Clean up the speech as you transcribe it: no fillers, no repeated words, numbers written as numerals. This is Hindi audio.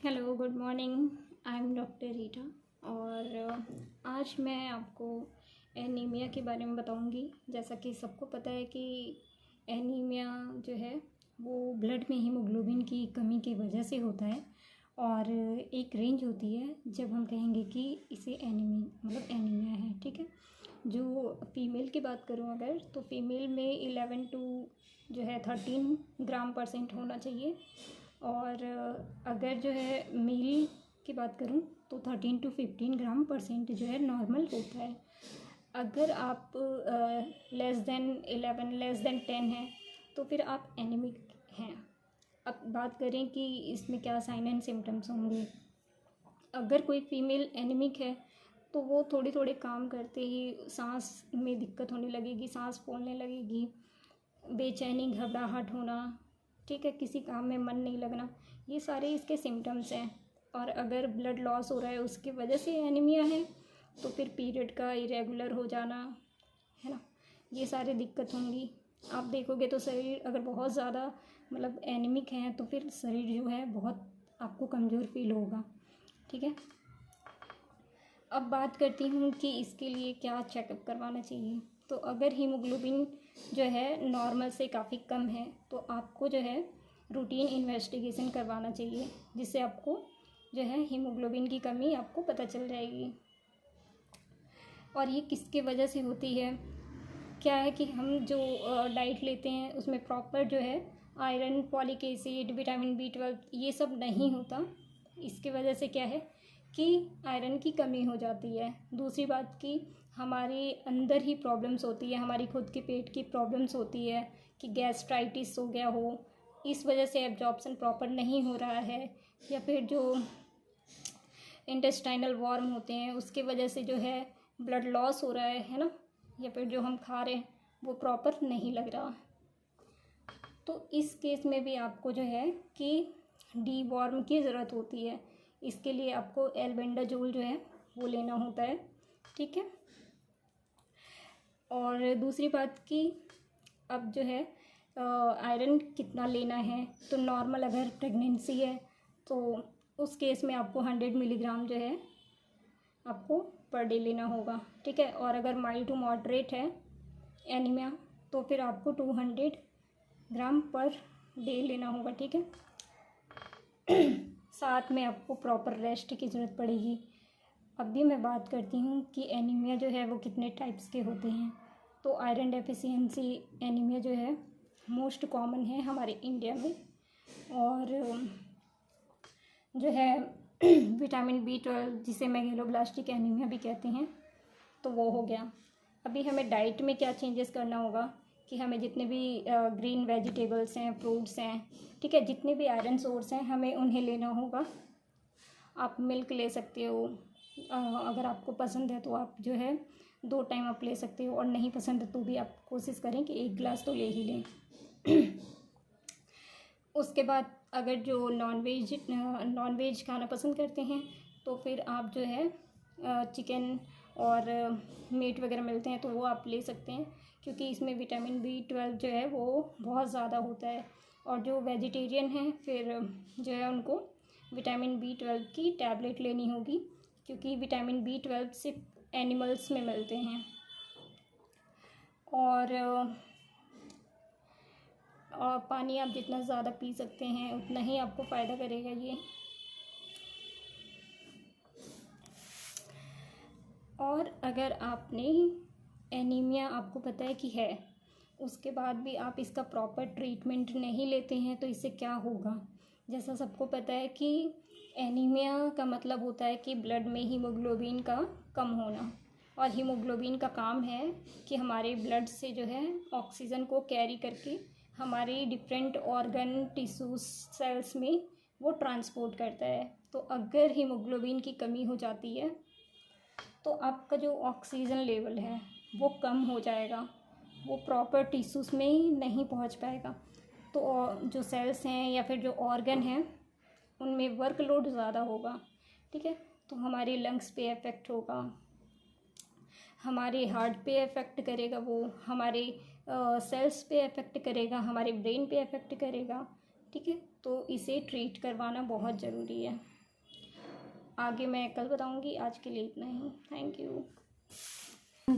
Hello, good morning. I am doctor Rita और आज मैं आपको एनीमिया के बारे में बताऊंगी। जैसा कि सबको पता है कि एनीमिया जो है वो ब्लड में हीमोग्लोबिन की कमी की वजह से होता है और एक रेंज होती है जब हम कहेंगे कि इसे एनीमिया है। ठीक है, जो फीमेल की बात करूँ अगर, तो फीमेल में 11 टू जो है 13 ग्राम % होना चाहिए और अगर जो है मेल की बात करूँ तो 13 टू 15 ग्राम % जो है नॉर्मल होता है। अगर आप लेस देन 11 लेस देन 10 है तो फिर आप एनीमिक हैं। अब बात करें कि इसमें क्या साइन एंड सिम्टम्स होंगे। अगर कोई फीमेल एनीमिक है तो वो थोड़े थोड़े काम करते ही सांस में दिक्कत होने लगेगी, सांस फूलने लगेगी, बेचैनी, घबराहट होना, ठीक है, किसी काम में मन नहीं लगना, ये सारे इसके सिम्टम्स हैं। और अगर ब्लड लॉस हो रहा है उसकी वजह से एनीमिया है तो फिर पीरियड का इरेगुलर हो जाना, है ना, ये सारे दिक्कत होंगी। आप देखोगे तो शरीर अगर बहुत ज़्यादा एनीमिक है तो फिर शरीर जो है बहुत आपको कमज़ोर फील होगा। ठीक है, अब बात करती हूँ कि इसके लिए क्या चेकअप करवाना चाहिए। तो अगर हीमोग्लोबिन जो है नॉर्मल से काफ़ी कम है तो आपको जो है रूटीन इन्वेस्टिगेशन करवाना चाहिए, जिससे आपको जो है हीमोग्लोबिन की कमी आपको पता चल जाएगी। और ये किसके वजह से होती है, क्या है कि हम जो डाइट लेते हैं उसमें प्रॉपर जो है iron, folic acid, vitamin B12 ये सब नहीं होता। इसकी वजह से क्या है कि आयरन की कमी हो जाती है। दूसरी बात कि हमारे अंदर ही प्रॉब्लम्स होती है, हमारी खुद के पेट की प्रॉब्लम्स होती है कि गैस्ट्राइटिस हो गया हो, इस वजह से एब्जॉर्प्शन प्रॉपर नहीं हो रहा है, या फिर जो इंटेस्टाइनल वॉर्म होते हैं उसके वजह से जो है ब्लड लॉस हो रहा है ना, या फिर जो हम खा रहे हैं वो प्रॉपर नहीं लग रहा। तो इस केस में भी आपको जो है कि डी वॉर्म की ज़रूरत होती है। इसके लिए आपको एल्बेंडाजोल जो है वो लेना होता है। ठीक है, और दूसरी बात कि अब जो है आयरन कितना लेना है, तो नॉर्मल अगर प्रेगनेंसी है तो उस केस में आपको 100 मिलीग्राम जो है आपको पर डे लेना होगा। ठीक है, और अगर माइल्ड टू मॉडरेट है एनीमिया तो फिर आपको 200 ग्राम पर डे लेना होगा। ठीक है, साथ में आपको प्रॉपर रेस्ट की ज़रूरत पड़ेगी। अब भी मैं बात करती हूँ कि एनीमिया जो है वो कितने टाइप्स के होते हैं। तो आयरन डेफिशिएंसी एनीमिया जो है मोस्ट कॉमन है हमारे इंडिया में, और जो है विटामिन B12 जिसे मेगलोब्लास्टिक एनीमिया भी कहते हैं, तो वो हो गया। अभी हमें डाइट में क्या चेंजेस करना होगा कि हमें जितने भी ग्रीन वेजिटेबल्स हैं, फ्रूट्स हैं, ठीक है, जितने भी आयरन सोर्स हैं हमें उन्हें लेना होगा। आप मिल्क ले सकते हो, अगर आपको पसंद है तो आप जो है 2 टाइम आप ले सकते हो, और नहीं पसंद है तो भी आप कोशिश करें कि 1 गिलास तो ले ही लें। उसके बाद अगर जो नॉन वेज खाना पसंद करते हैं तो फिर आप जो है चिकन और मीट वगैरह मिलते हैं तो वो आप ले सकते हैं, क्योंकि इसमें विटामिन B12 जो है वो बहुत ज़्यादा होता है। और जो वेजिटेरियन हैं फिर जो है उनको विटामिन B12 की टैबलेट लेनी होगी, क्योंकि विटामिन B12 सिर्फ एनिमल्स में मिलते हैं। और पानी आप जितना ज़्यादा पी सकते हैं उतना ही आपको फ़ायदा करेगा ये। और अगर आपने एनीमिया आपको पता है कि है, उसके बाद भी आप इसका प्रॉपर ट्रीटमेंट नहीं लेते हैं तो इससे क्या होगा। जैसा सबको पता है कि एनीमिया का मतलब होता है कि ब्लड में हीमोग्लोबिन का कम होना, और हीमोग्लोबिन का काम है कि हमारे ब्लड से जो है ऑक्सीजन को कैरी करके हमारे डिफरेंट ऑर्गन, टिश्यूज, सेल्स में वो ट्रांसपोर्ट करता है। तो अगर हीमोग्लोबिन की कमी हो जाती है तो आपका जो ऑक्सीजन लेवल है वो कम हो जाएगा, वो प्रॉपर टिश्यूज़ में ही नहीं पहुंच पाएगा। तो जो सेल्स हैं या फिर जो ऑर्गन हैं उनमें वर्कलोड ज़्यादा होगा। ठीक है, तो हमारे लंग्स पे इफ़ेक्ट होगा, हमारे हार्ट पे इफ़ेक्ट करेगा, वो हमारे सेल्स पे इफ़ेक्ट करेगा, हमारे ब्रेन पे इफ़ेक्ट करेगा। ठीक है, तो इसे ट्रीट करवाना बहुत ज़रूरी है। आगे मैं कल बताऊंगी। आज के लिए इतना ही। Thank you.